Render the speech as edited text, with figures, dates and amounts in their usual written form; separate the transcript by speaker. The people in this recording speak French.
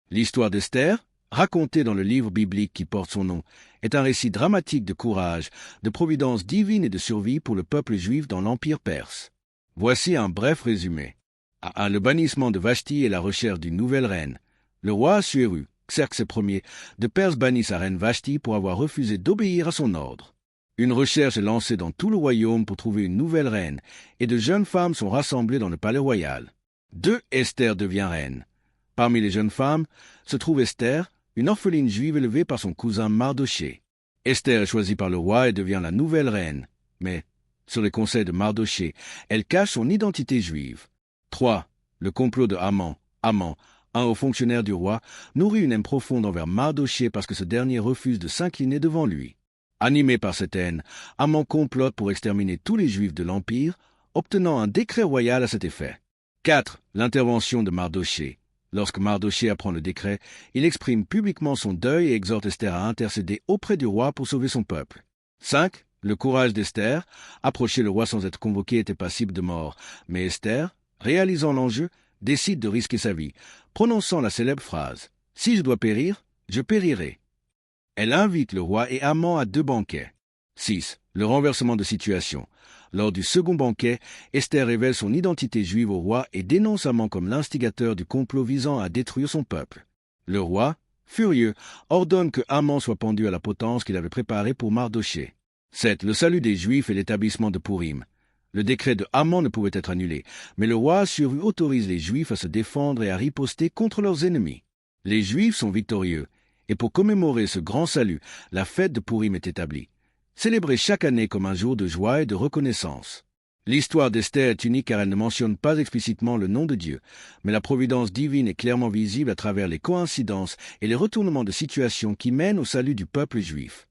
Speaker 1: L'histoire d'Esther, racontée dans le livre biblique qui porte son nom, est un récit dramatique de courage, de providence divine et de survie pour le peuple juif dans l'Empire perse. Voici un bref résumé. Le bannissement de Vashti et la recherche d'une nouvelle reine. Le roi Assuéru, Xerxès Ier, de Perse bannit sa reine Vashti pour avoir refusé d'obéir à son ordre. Une recherche est lancée dans tout le royaume pour trouver une nouvelle reine, et de jeunes femmes sont rassemblées dans le palais royal. 2. Esther devient reine. Parmi les jeunes femmes se trouve Esther, une orpheline juive élevée par son cousin Mardochée. Esther est choisie par le roi et devient la nouvelle reine. Mais, sur les conseils de Mardochée, elle cache son identité juive. 3. Le complot de Haman, un haut fonctionnaire du roi, nourrit une haine profonde envers Mardochée parce que ce dernier refuse de s'incliner devant lui. Animé par cette haine, Haman complote pour exterminer tous les Juifs de l'Empire, obtenant un décret royal à cet effet. 4. L'intervention de Mardochée. Lorsque Mardochée apprend le décret, il exprime publiquement son deuil et exhorte Esther à intercéder auprès du roi pour sauver son peuple. 5. Le courage d'Esther. Approcher le roi sans être convoqué était passible de mort, mais Esther, réalisant l'enjeu, décide de risquer sa vie, prononçant la célèbre phrase « Si je dois périr, je périrai ». Elle invite le roi et Haman à 2 banquets. 6. Le renversement de situation. Lors du second banquet, Esther révèle son identité juive au roi et dénonce Haman comme l'instigateur du complot visant à détruire son peuple. Le roi, furieux, ordonne que Haman soit pendu à la potence qu'il avait préparée pour Mardochée. 7. Le salut des Juifs et l'établissement de Pourim. Le décret de Haman ne pouvait être annulé, mais le roi Assuéru autorise les Juifs à se défendre et à riposter contre leurs ennemis. Les Juifs sont victorieux, et pour commémorer ce grand salut, la fête de Pourim est établie, célébrée chaque année comme un jour de joie et de reconnaissance. L'histoire d'Esther est unique car elle ne mentionne pas explicitement le nom de Dieu, mais la providence divine est clairement visible à travers les coïncidences et les retournements de situation qui mènent au salut du peuple juif.